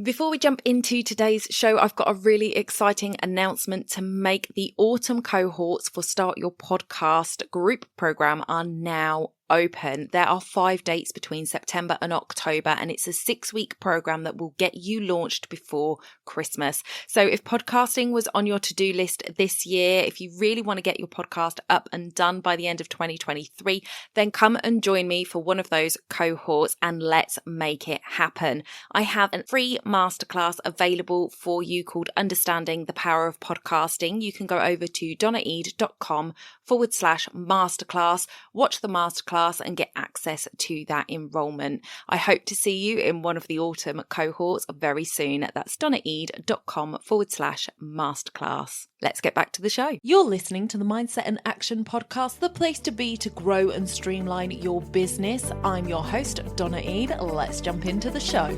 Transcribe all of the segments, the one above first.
Before we jump into today's show, I've got a really exciting announcement to make. The autumn cohorts for Start Your Podcast group program are now open. There are 5 dates between September and October, and it's a 6-week program that will get you launched before Christmas. So if podcasting was on your to-do list this year, if you really want to get your podcast up and done by the end of 2023, then come and join me for one of those cohorts and let's make it happen. I have a free masterclass available for you called Understanding the Power of Podcasting. You can go over to donnaeade.com/masterclass, watch the masterclass and get access to that enrollment. I hope to see you in one of the autumn cohorts very soon. That's donnaeade.com/masterclass. Let's get back to the show. You're listening to the Mindset and Action Podcast, the place to be to grow and streamline your business. I'm your host, Donna Eade. Let's jump into the show.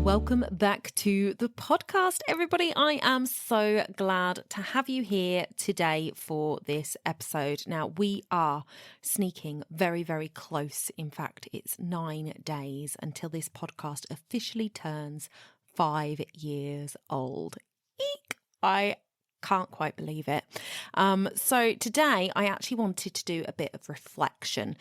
Welcome back to the podcast, everybody. I am so glad to have you here today for this episode. Now, we are sneaking very, very close. In fact, it's 9 days until this podcast officially turns 5 years old. Eek! I can't quite believe it. So today I actually wanted to do a bit of reflection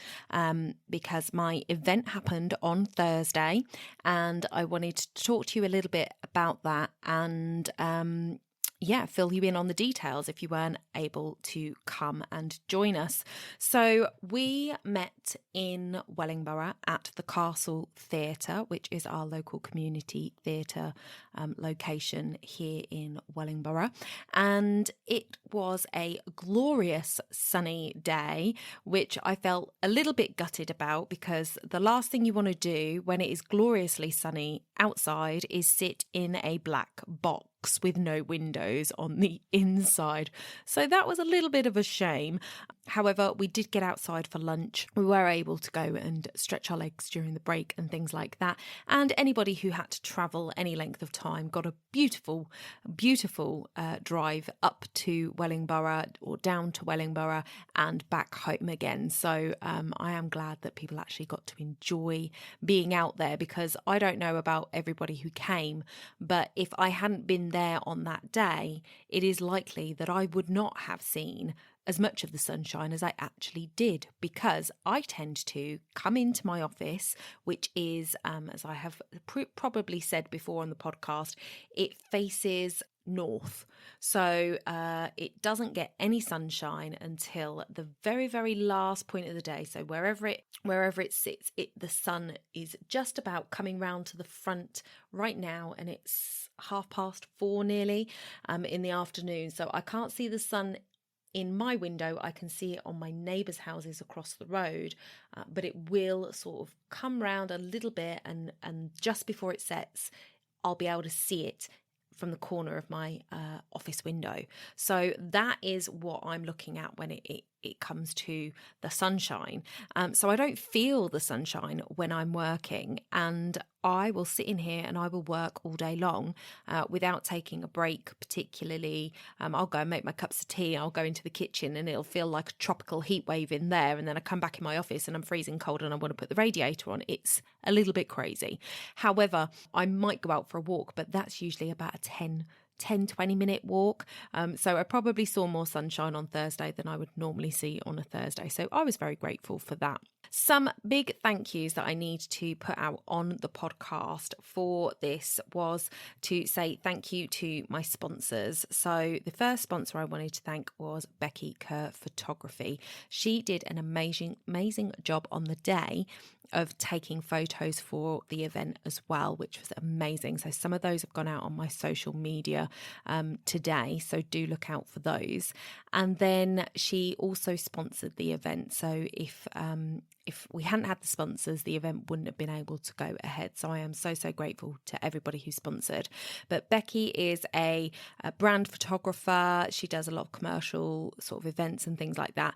because my event happened on Thursday and I wanted to talk to you a little bit about that and fill you in on the details if you weren't able to come and join us. So we met in Wellingborough at the Castle Theatre, which is our local community theatre location here in Wellingborough. And it was a glorious sunny day, which I felt a little bit gutted about because the last thing you want to do when it is gloriously sunny outside is sit in a black box with no windows on the inside. So that was a little bit of a shame. However, we did get outside for lunch. We were able to go and stretch our legs during the break and things like that. And anybody who had to travel any length of time got a beautiful, beautiful drive up to Wellingborough or down to Wellingborough and back home again. So I am glad that people actually got to enjoy being out there because I don't know about everybody who came, but if I hadn't been there on that day, it is likely that I would not have seen as much of the sunshine as I actually did because I tend to come into my office, which is, as I have probably said before on the podcast, it faces north. So it doesn't get any sunshine until the very, very last point of the day. So wherever it sits, the sun is just about coming round to the front right now, and it's 4:30 nearly in the afternoon. So I can't see the sun in my window. I can see it on my neighbours' houses across the road, but it will sort of come round a little bit and just before it sets, I'll be able to see it from the corner of my office window. So that is what I'm looking at when it comes to the sunshine. So I don't feel the sunshine when I'm working, and I will sit in here and I will work all day long without taking a break particularly. I'll go and make my cups of tea, I'll go into the kitchen and it'll feel like a tropical heat wave in there, and then I come back in my office and I'm freezing cold and I want to put the radiator on. It's a little bit crazy. However, I might go out for a walk, but that's usually about a 10-20 minute walk. So I probably saw more sunshine on Thursday than I would normally see on a Thursday. So I was very grateful for that. Some big thank yous that I need to put out on the podcast for this was to say thank you to my sponsors. So the first sponsor I wanted to thank was Becky Kerr Photography. She did an amazing job on the day of taking photos for the event as well, which was amazing. So some of those have gone out on my social media today, so do look out for those. And then she also sponsored the event. So if if we hadn't had the sponsors, the event wouldn't have been able to go ahead. So I am so grateful to everybody who sponsored. But Becky is a brand photographer. She does a lot of commercial sort of events and things like that.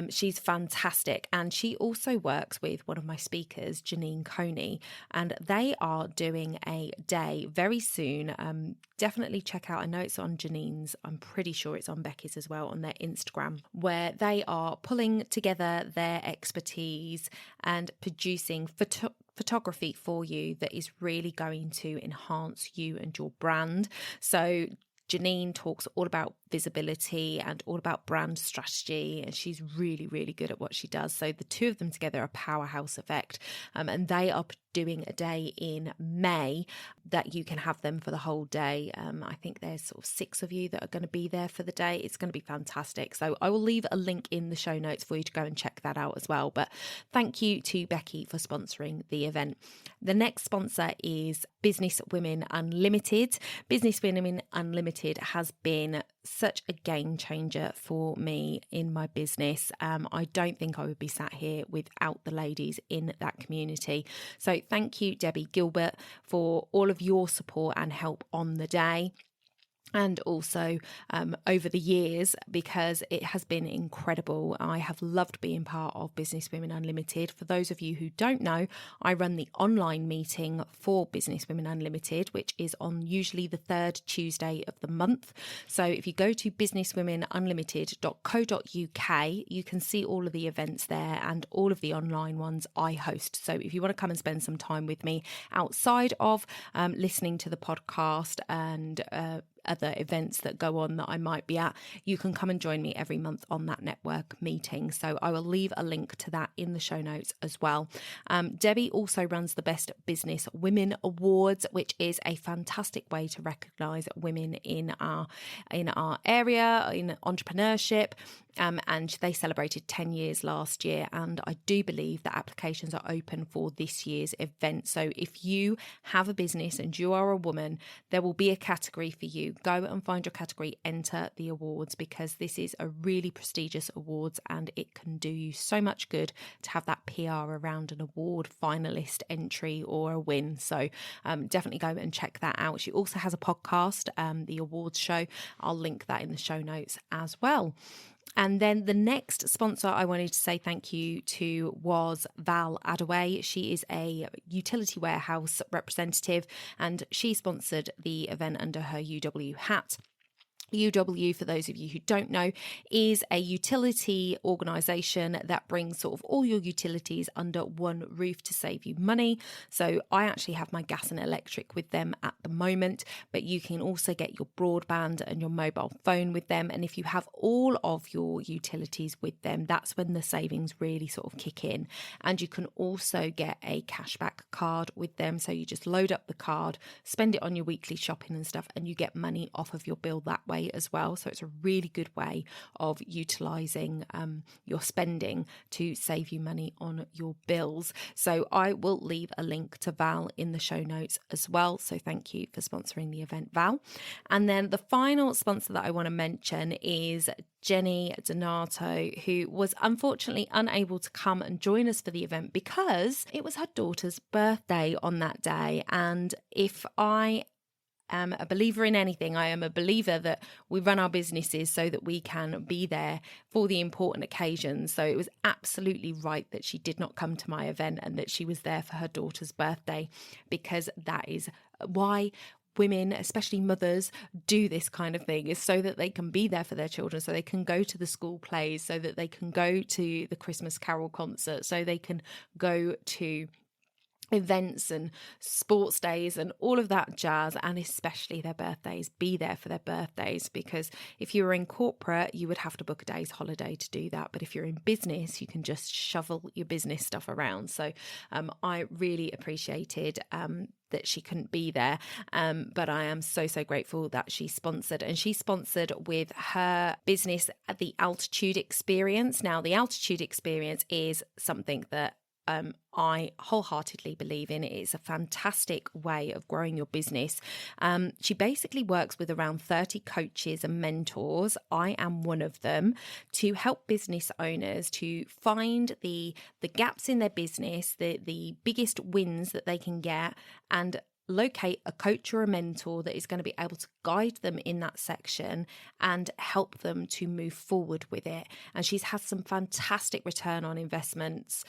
She's fantastic. And she also works with one of my speakers, Janine Coney, and they are doing a day very soon. Definitely check out, I know it's on Janine's, I'm pretty sure it's on Becky's as well, on their Instagram, where they are pulling together their expertise and producing photography for you that is really going to enhance you and your brand. So Janine talks all about visibility and all about brand strategy, and she's really good at what she does. So the two of them together are a powerhouse effect, and they are doing a day in May that you can have them for the whole day. I think there's sort of 6 of you that are going to be there for the day. It's going to be fantastic. So I will leave a link in the show notes for you to go and check that out as well. But thank you to Becky for sponsoring the event. The next sponsor is Business Women Unlimited. Business Women Unlimited has been such a game changer for me in my business. I don't think I would be sat here without the ladies in that community. So thank you, Debbie Gilbert, for all of your support and help on the day. And also over the years, because it has been incredible. I have loved being part of Business Women Unlimited. For those of you who don't know, I run the online meeting for Business Women Unlimited, which is on usually the 3rd Tuesday of the month. So if you go to businesswomenunlimited.co.uk, you can see all of the events there and all of the online ones I host. So if you want to come and spend some time with me outside of listening to the podcast and other events that go on that I might be at, you can come and join me every month on that network meeting. So I will leave a link to that in the show notes as well. Debbie also runs the Best Business Women Awards, which is a fantastic way to recognise women in our area, in entrepreneurship. And they celebrated 10 years last year, and I do believe that applications are open for this year's event. So if you have a business and you are a woman, there will be a category for you. Go and find your category, enter the awards, because this is a really prestigious awards and it can do you so much good to have that PR around an award finalist entry or a win. So definitely go and check that out. She also has a podcast, the awards show. I'll link that in the show notes as well. And then the next sponsor I wanted to say thank you to was Val Adaway. She is a utility warehouse representative and she sponsored the event under her UW hat. UW, for those of you who don't know, is a utility organisation that brings sort of all your utilities under one roof to save you money. So I actually have my gas and electric with them at the moment, but you can also get your broadband and your mobile phone with them. And if you have all of your utilities with them, that's when the savings really sort of kick in. And you can also get a cashback card with them. So you just load up the card, spend it on your weekly shopping and stuff, and you get money off of your bill that way as well. So it's a really good way of utilising your spending to save you money on your bills. So I will leave a link to Val in the show notes as well. So thank you for sponsoring the event, Val. And then the final sponsor that I want to mention is Jenny Donato, who was unfortunately unable to come and join us for the event because it was her daughter's birthday on that day. And if I am a believer in anything, I am a believer that we run our businesses so that we can be there for the important occasions. So it was absolutely right that she did not come to my event and that she was there for her daughter's birthday, because that is why women, especially mothers, do this kind of thing, is so that they can be there for their children, so they can go to the school plays, so that they can go to the Christmas Carol concert, so they can go to events and sports days and all of that jazz, and especially their birthdays. Be there for their birthdays, because if you were in corporate, you would have to book a day's holiday to do that. But if you're in business, you can just shovel your business stuff around. So I really appreciated that she couldn't be there, but I am so grateful that she sponsored, and she sponsored with her business at the Altitude Experience. Now, the Altitude Experience is something that I wholeheartedly believe in. It is a fantastic way of growing your business. She basically works with around 30 coaches and mentors. I am one of them, to help business owners to find the gaps in their business, the biggest wins that they can get, and locate a coach or a mentor that is going to be able to guide them in that section and help them to move forward with it. And she's had some fantastic return on investments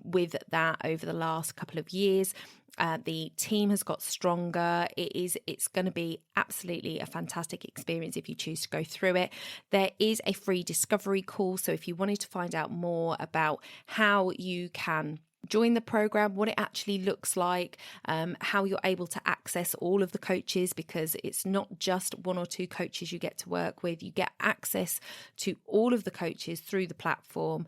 with that over the last couple of years. The team has got stronger. It's going to be absolutely a fantastic experience if you choose to go through it. There is a free discovery call. So if you wanted to find out more about how you can join the program, what it actually looks like, how you're able to access all of the coaches, because it's not just one or two coaches you get to work with. You get access to all of the coaches through the platform.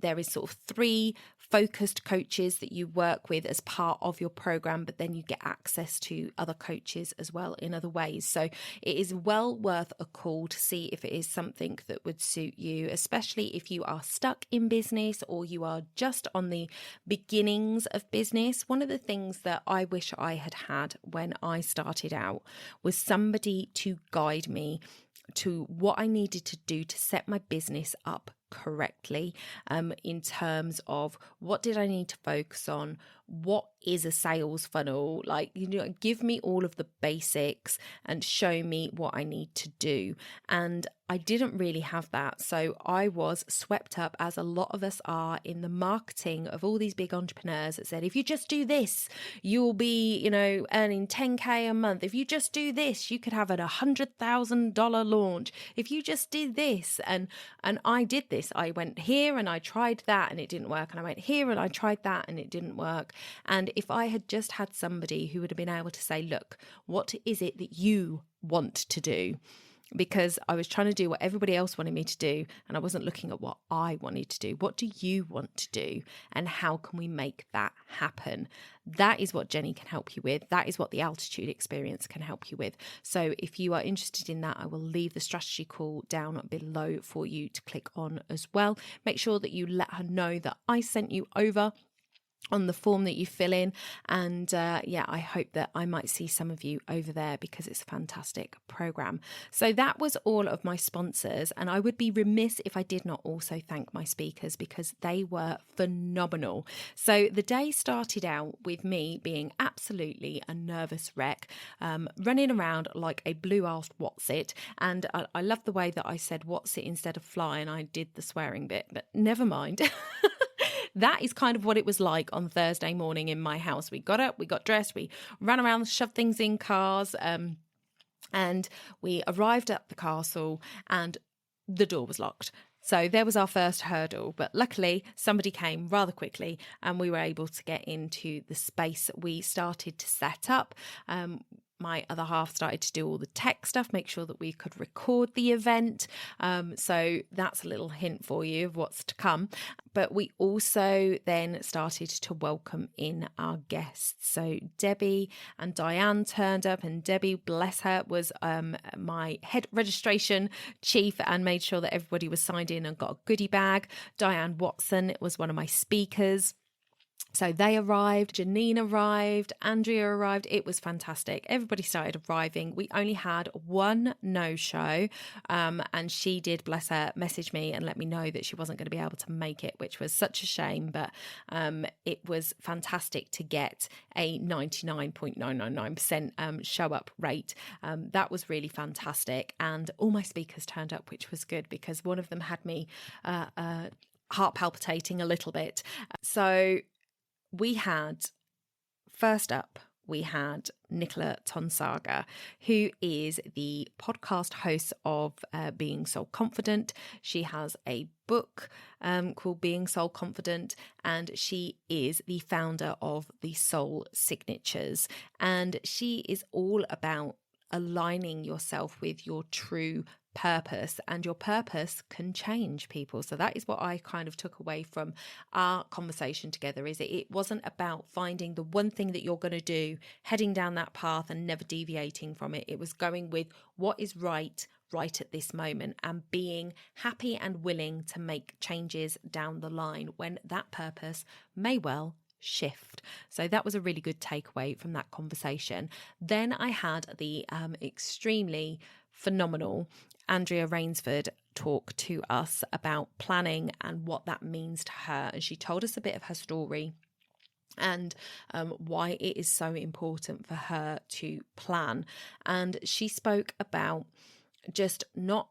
There is sort of 3 focused coaches that you work with as part of your program, but then you get access to other coaches as well in other ways. So it is well worth a call to see if it is something that would suit you, especially if you are stuck in business or you are just on the beginnings of business. One of the things that I wish I had had when I started out was somebody to guide me to what I needed to do to set my business up correctly, in terms of what did I need to focus on, what is a sales funnel, like, give me all of the basics and show me what I need to do. And I didn't really have that. So I was swept up, as a lot of us are, in the marketing of all these big entrepreneurs that said, if you just do this, you'll be, earning 10K a month. If you just do this, you could have a $100,000 launch. If you just did this. And I did this. I went here and I tried that and it didn't work. And I went here and I tried that and it didn't work. And if I had just had somebody who would have been able to say, look, what is it that you want to do? Because I was trying to do what everybody else wanted me to do, and I wasn't looking at what I wanted to do. What do you want to do? And how can we make that happen? That is what Jenny can help you with. That is what the Altitude experience can help you with. So if you are interested in that, I will leave the strategy call down below for you to click on as well. Make sure that you let her know that I sent you over on the form that you fill in. And I hope that I might see some of you over there, because it's a fantastic program. So that was all of my sponsors, and I would be remiss if I did not also thank my speakers, because they were phenomenal. So the day started out with me being absolutely a nervous wreck, running around like a blue-arsed what's it. And I love the way that I said what's it instead of fly, and I did the swearing bit, but never mind. That is kind of what it was like on Thursday morning in my house. We got up, we got dressed, we ran around, shoved things in cars, and we arrived at the castle and the door was locked. So there was our first hurdle, but luckily somebody came rather quickly and we were able to get into the space we started to set up. My other half started to do all the tech stuff, make sure that we could record the event. So that's a little hint for you of what's to come. But we also then started to welcome in our guests. So Debbie and Diane turned up, and Debbie, bless her, was my head registration chief and made sure that everybody was signed in and got a goodie bag. Diane Watson was one of my speakers. So they arrived, Janine arrived, Andrea arrived. It was fantastic. Everybody started arriving. We only had one no-show, and she did, bless her, message me and let me know that she wasn't going to be able to make it, which was such a shame. But it was fantastic to get a 99.999% show-up rate. That was really fantastic. And all my speakers turned up, which was good, because one of them had me heart palpitating a little bit. So we had, first up, we had Nicola Tonsaga, who is the podcast host of Being Soul Confident. She has a book called Being Soul Confident, and she is the founder of the Soul Signatures. And she is all about aligning yourself with your true purpose, and your purpose can change, people. So that is what I kind of took away from our conversation together, is it wasn't about finding the one thing that you're going to do, heading down that path and never deviating from it. It was going with what is right right at this moment, and being happy and willing to make changes down the line when that purpose may well shift. So that was a really good takeaway from that conversation. Then I had the extremely phenomenal Andrea Rainsford talk to us about planning and what that means to her. And she told us a bit of her story and why it is so important for her to plan. And she spoke about just not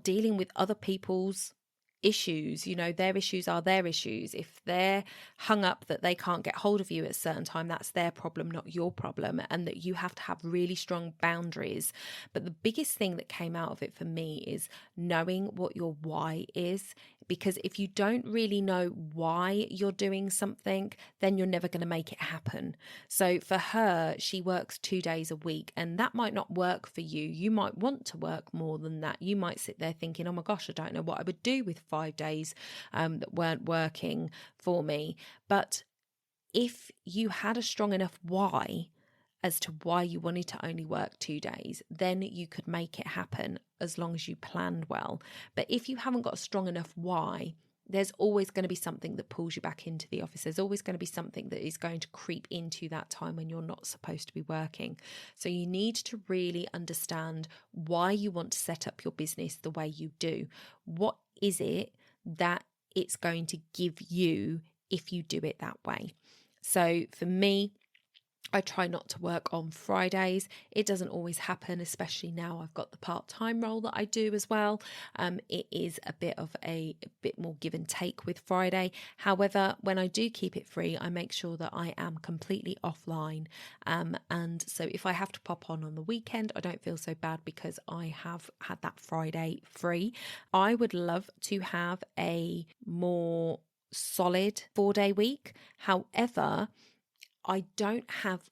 dealing with other people's issues. You know, their issues are their issues. If they're hung up that they can't get hold of you at a certain time, that's their problem, not your problem, and that you have to have really strong boundaries. But the biggest thing that came out of it for me is knowing what your why is, because if you don't really know why you're doing something, then you're never going to make it happen. So for her, she works 2 days a week, and that might not work for you. You might want to work more than that. You might sit there thinking, oh my gosh, I don't know what I would do with 5 days that weren't working for me. But if you had a strong enough why as to why you wanted to only work 2 days, then you could make it happen as long as you planned well. But if you haven't got a strong enough why, there's always going to be something that pulls you back into the office. There's always going to be something that is going to creep into that time when you're not supposed to be working. So you need to really understand why you want to set up your business the way you do. What is it that it's going to give you if you do it that way? So for me, I try not to work on Fridays. It doesn't always happen, especially now I've got the part-time role that I do as well. It is a bit more give and take with Friday. However, when I do keep it free, I make sure that I am completely offline. And so if I have to pop on the weekend, I don't feel so bad because I have had that Friday free. I would love to have a more solid 4-day week. However, I don't have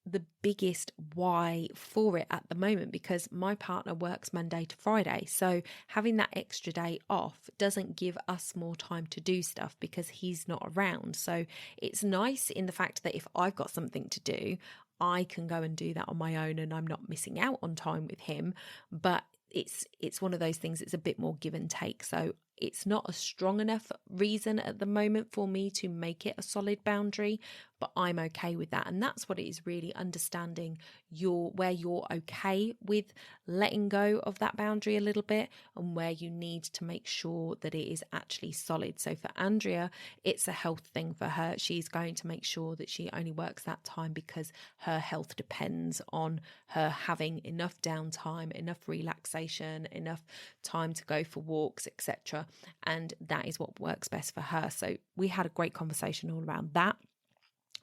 the biggest why for it at the moment because my partner works Monday to Friday. So having that extra day off doesn't give us more time to do stuff because he's not around. So it's nice in the fact that if I've got something to do, I can go and do that on my own and I'm not missing out on time with him. But it's one of those things, it's a bit more give and take. So it's not a strong enough reason at the moment for me to make it a solid boundary, but I'm okay with that. And that's what it is, really understanding where you're okay with letting go of that boundary a little bit and where you need to make sure that it is actually solid. So for Andrea, it's a health thing for her. She's going to make sure that she only works that time because her health depends on her having enough downtime, enough relaxation, enough time to go for walks, etc. And that is what works best for her. So we had a great conversation all around that.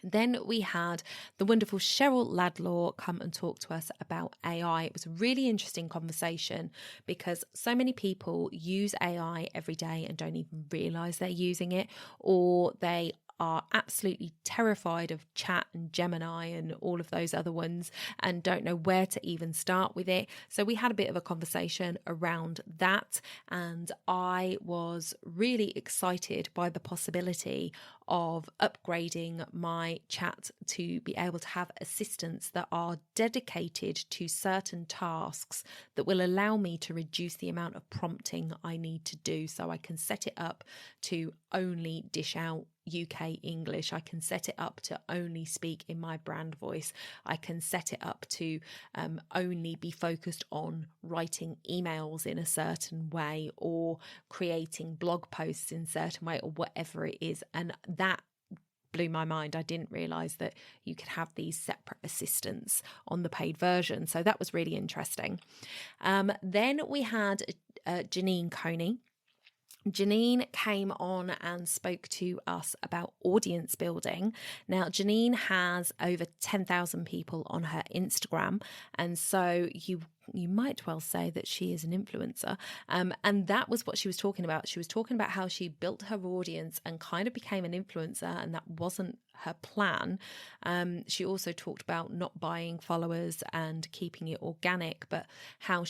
Then we had the wonderful Cheryl Ladlaw come and talk to us about AI. It was a really interesting conversation because so many people use AI every day and don't even realise they're using it, or they are absolutely terrified of Chat and Gemini and all of those other ones and don't know where to even start with it. So we had a bit of a conversation around that, and I was really excited by the possibility of upgrading my Chat to be able to have assistants that are dedicated to certain tasks that will allow me to reduce the amount of prompting I need to do. So I can set it up to only dish out UK English. I can set it up to only speak in my brand voice. I can set it up to only be focused on writing emails in a certain way or creating blog posts in a certain way or whatever it is. And that blew my mind. I didn't realise that you could have these separate assistants on the paid version. So that was really interesting. Then we had Janine Coney. Janine came on and spoke to us about audience building. Now, Janine has over 10,000 people on her Instagram, and so you might well say that she is an influencer. And that was what she was talking about. She was talking about how she built her audience and kind of became an influencer, and that wasn't her plan. She also talked about not buying followers and keeping it organic, but how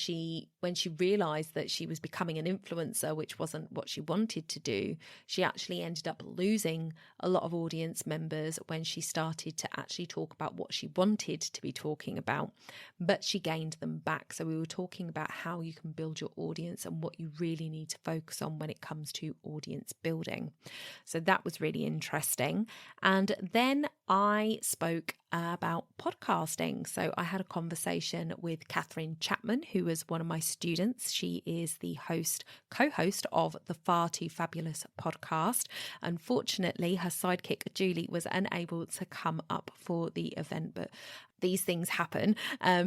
when she realized that she was becoming an influencer, which wasn't what she wanted to do, she actually ended up losing a lot of audience members when she started to actually talk about what she wanted to be talking about, but she gained them back. track. So we were talking about how you can build your audience and what you really need to focus on when it comes to audience building. So that was really interesting. And then I spoke about podcasting. So I had a conversation with Catherine Chapman, who was one of my students. She is the co-host of the Far Too Fabulous podcast. Unfortunately, her sidekick Julie was unable to come up for the event, but these things happen.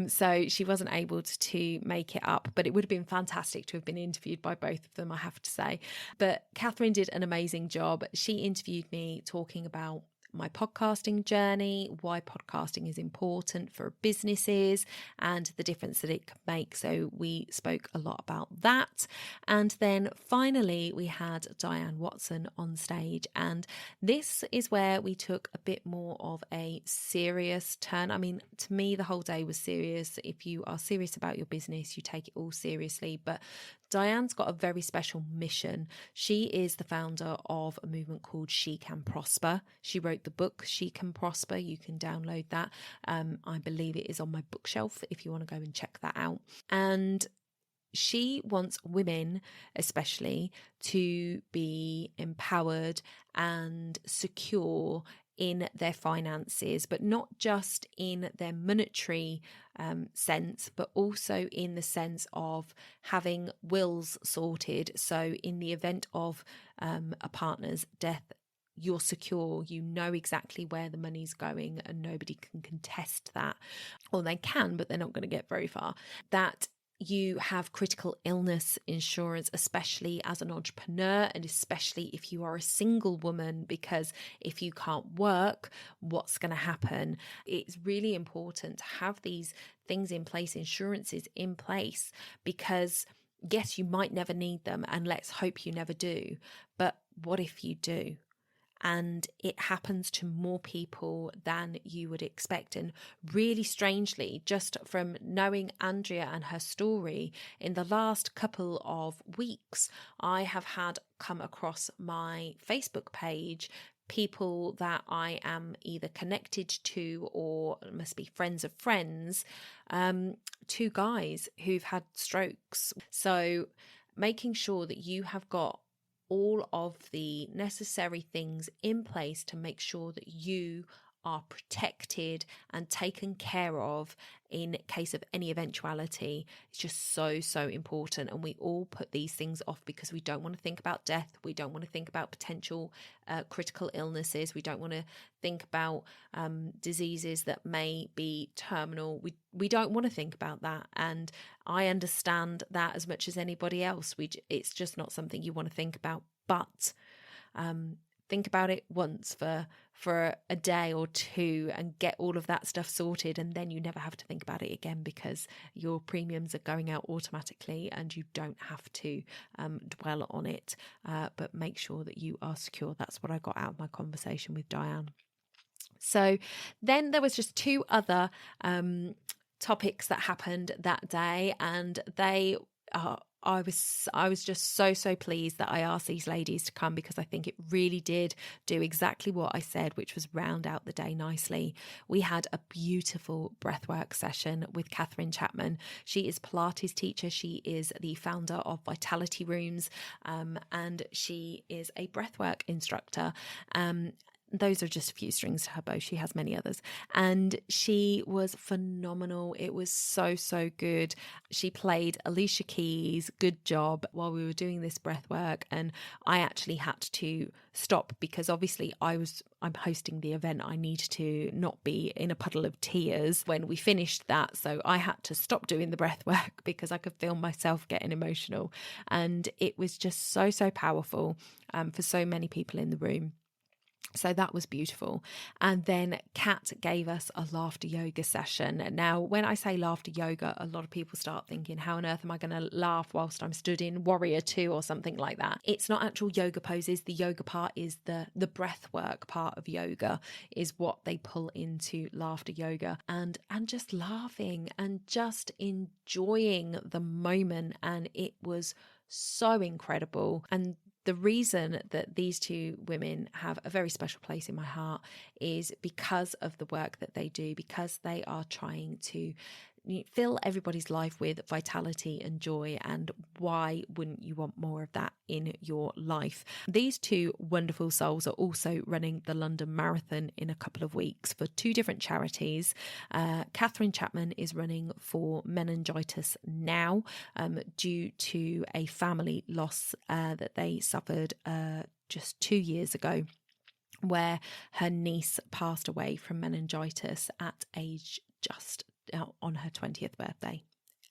So she wasn't able to make it up, but it would have been fantastic to have been interviewed by both of them, I have to say. But Catherine did an amazing job. She interviewed me talking about my podcasting journey, why podcasting is important for businesses and the difference that it can make. So we spoke a lot about that. And then finally, we had Diane Watson on stage. And this is where we took a bit more of a serious turn. I mean, to me, the whole day was serious. If you are serious about your business, you take it all seriously. But Diane's got a very special mission. She is the founder of a movement called She Can Prosper. She wrote the book She Can Prosper. You can download that. I believe it is on my bookshelf if you want to go and check that out. And she wants women, especially, to be empowered and secure in their finances, but not just in their monetary sense, but also in the sense of having wills sorted. So in the event of a partner's death, you're secure, you know exactly where the money's going and nobody can contest that. Or they can, but they're not going to get very far. That you have critical illness insurance, especially as an entrepreneur and especially if you are a single woman, because if you can't work, what's going to happen? It's really important to have these things in place, insurances in place, because yes, you might never need them, and let's hope you never do. But what if you do? And it happens to more people than you would expect. And really strangely, just from knowing Andrea and her story, in the last couple of weeks, I have had come across my Facebook page people that I am either connected to or must be friends of friends, two guys who've had strokes. So making sure that you have got all of the necessary things in place to make sure that you are protected and taken care of in case of any eventuality. It's just so important. And we all put these things off because we don't want to think about death. We don't want to think about potential critical illnesses. We don't want to think about diseases that may be terminal. We don't want to think about that. And I understand that as much as anybody else. It's just not something you want to think about. But think about it once for a day or two and get all of that stuff sorted, and then you never have to think about it again because your premiums are going out automatically and you don't have to dwell on it. But make sure that you are secure. That's what I got out of my conversation with Diane. So then there was just two other topics that happened that day, and they are I was just so pleased that I asked these ladies to come, because I think it really did do exactly what I said, which was round out the day nicely. We had a beautiful breathwork session with Catherine Chapman. She is Pilates teacher. She is the founder of Vitality Rooms, and she is a breathwork instructor. Those are just a few strings to her bow. She has many others. And she was phenomenal. It was so good. She played Alicia Keys' Good Job while we were doing this breath work. And I actually had to stop because obviously I'm hosting the event. I need to not be in a puddle of tears when we finished that. So I had to stop doing the breath work because I could feel myself getting emotional. And it was just so powerful for so many people in the room. So that was beautiful. And then Cat gave us a laughter yoga session. Now, when I say laughter yoga, a lot of people start thinking, how on earth am I going to laugh whilst I'm stood in Warrior 2 or something like that? It's not actual yoga poses. The yoga part is the breath work part of yoga is what they pull into laughter yoga, and just laughing and just enjoying the moment. And it was so incredible. And the reason that these two women have a very special place in my heart is because of the work that they do, because they are trying to fill everybody's life with vitality and joy. And why wouldn't you want more of that in your life? These two wonderful souls are also running the London Marathon in a couple of weeks for two different charities. Catherine Chapman is running for Meningitis now, due to a family loss that they suffered just 2 years ago, where her niece passed away from meningitis at age just on her 20th birthday.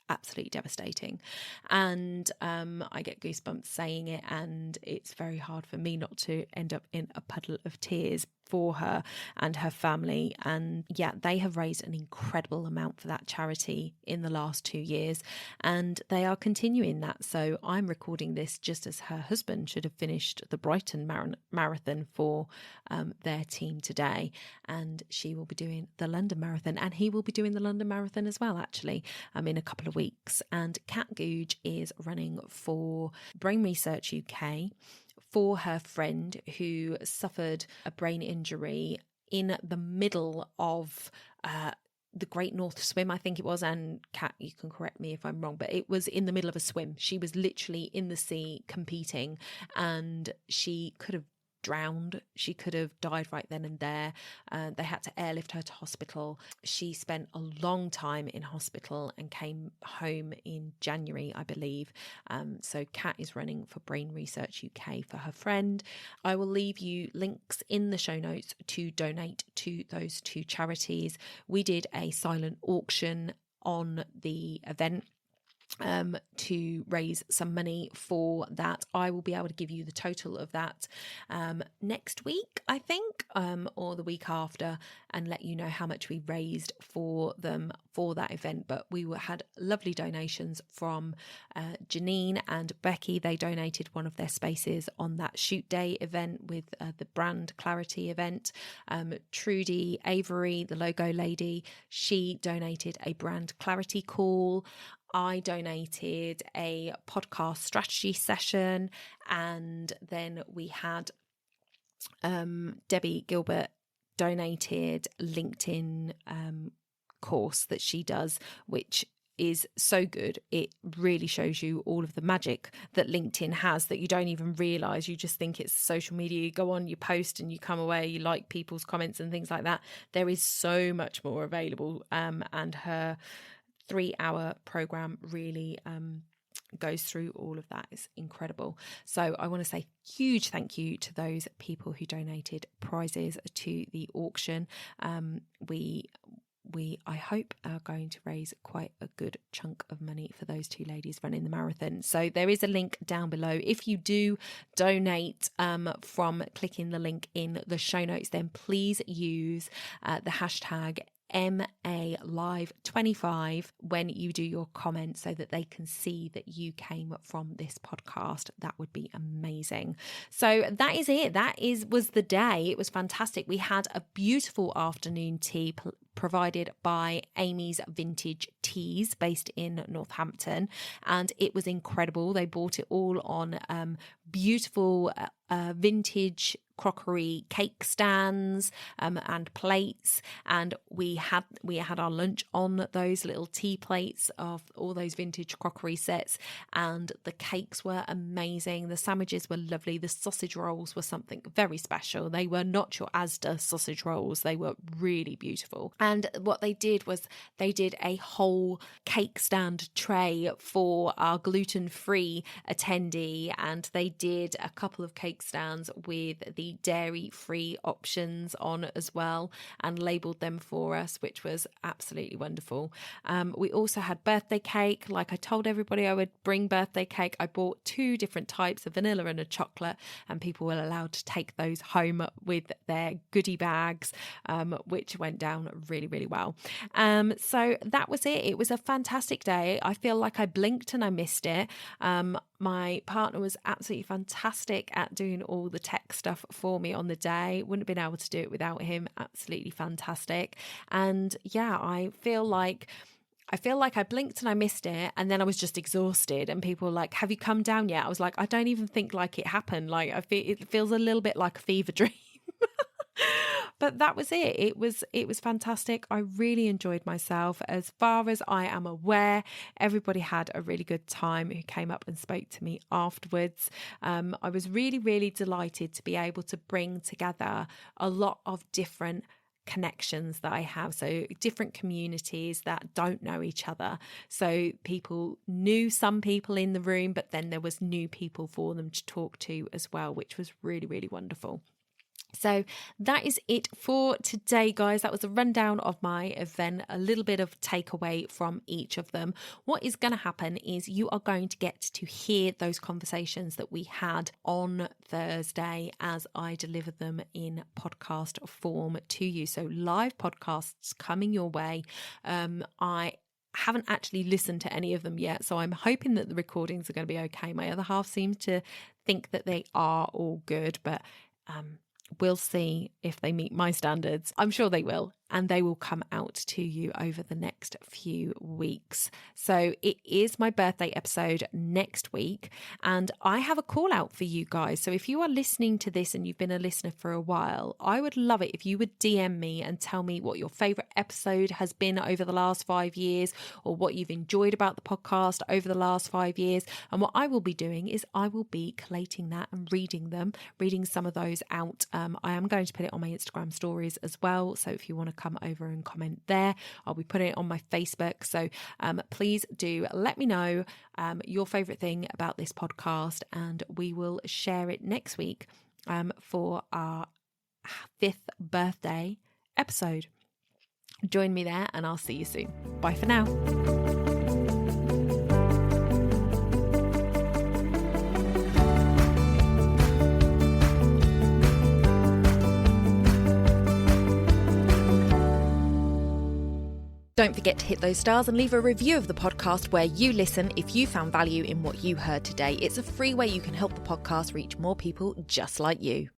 Absolutely devastating. And I get goosebumps saying it, and it's very hard for me not to end up in a puddle of tears for her and her family. And yeah, they have raised an incredible amount for that charity in the last 2 years, and they are continuing that. So I'm recording this just as her husband should have finished the Brighton Marathon for their team today, and she will be doing the London Marathon, and he will be doing the London Marathon as well, actually, in a couple of weeks. And Cat Googe is running for Brain Research UK for her friend who suffered a brain injury in the middle of the Great North Swim, I think it was. And Kat, you can correct me if I'm wrong, but it was in the middle of a swim. She was literally in the sea competing, and she could have drowned. She could have died right then and there. They had to airlift her to hospital. She spent a long time in hospital and came home in January, I believe. So Kat is running for Brain Research UK for her friend. I will leave you links in the show notes to donate to those two charities. We did a silent auction on the event to raise some money for that. I will be able to give you the total of that next week, I think, or the week after, and let you know how much we raised for them for that event. But we had lovely donations from Janine and Becky. They donated one of their spaces on that shoot day event with the brand clarity event. Trudy Avery, the logo lady, she donated a brand clarity call. I donated a podcast strategy session, and then we had Debbie Gilbert donated LinkedIn course that she does, which is so good. It really shows you all of the magic that LinkedIn has that you don't even realize. You just think it's social media. You go on, you post, and you come away, you like people's comments and things like that. There is so much more available, and her 3-hour program really goes through all of that. It's incredible. So I want to say huge thank you to those people who donated prizes to the auction. We I hope are going to raise quite a good chunk of money for those two ladies running the marathon. So there is a link down below. If you do donate from clicking the link in the show notes, then please use the hashtag MALive25 when you do your comment, so that they can see that you came from this podcast. That would be amazing. So that is it. Was the day. It was fantastic. We had a beautiful afternoon tea provided by Amy's Vintage Teas based in Northampton, and it was incredible. They bought it all on beautiful vintage crockery cake stands and plates, and we had our lunch on those little tea plates of all those vintage crockery sets, and the cakes were amazing. The sandwiches were lovely. The sausage rolls were something very special. They were not your Asda sausage rolls. They were really beautiful. And what they did was they did a whole cake stand tray for our gluten-free attendee, and they did a couple of cake stands with the dairy-free options on as well, and labelled them for us, which was absolutely wonderful. We also had birthday cake. Like I told everybody I would bring birthday cake. I bought 2 different types, a vanilla and a chocolate, and people were allowed to take those home with their goodie bags, which went down really, really well. So that was it. It was a fantastic day. I feel like I blinked and I missed it. My partner was absolutely fantastic at doing all the tech stuff for me on the day. Wouldn't have been able to do it without him. Absolutely fantastic. And yeah, I feel like I blinked and I missed it, and then I was just exhausted, and people were like, have you come down yet? I was like, I don't even think like it happened. Like it feels a little bit like a fever dream. but that was it. It was fantastic. I really enjoyed myself. As far as I am aware, everybody had a really good time who came up and spoke to me afterwards. I was really, really delighted to be able to bring together a lot of different connections that I have, so different communities that don't know each other. So people knew some people in the room, but then there was new people for them to talk to as well, which was really, really wonderful. So that is it for today, guys. That was a rundown of my event, a little bit of takeaway from each of them. What is going to happen is you are going to get to hear those conversations that we had on Thursday as I deliver them in podcast form to you. So live podcasts coming your way. I haven't actually listened to any of them yet, so I'm hoping that the recordings are going to be okay. My other half seems to think that they are all good, but we'll see if they meet my standards. I'm sure they will, and they will come out to you over the next few weeks. So it is my birthday episode next week, and I have a call out for you guys. So if you are listening to this and you've been a listener for a while, I would love it if you would DM me and tell me what your favourite episode has been over the last 5 years, or what you've enjoyed about the podcast over the last 5 years. And what I will be doing is I will be collating that and reading some of those out. I am going to put it on my Instagram stories as well. So if you want to come over and comment there, I'll be putting it on my Facebook. So please do let me know your favourite thing about this podcast, and we will share it next week for our 5th birthday episode. Join me there, and I'll see you soon. Bye for now. Don't forget to hit those stars and leave a review of the podcast where you listen if you found value in what you heard today. It's a free way you can help the podcast reach more people just like you.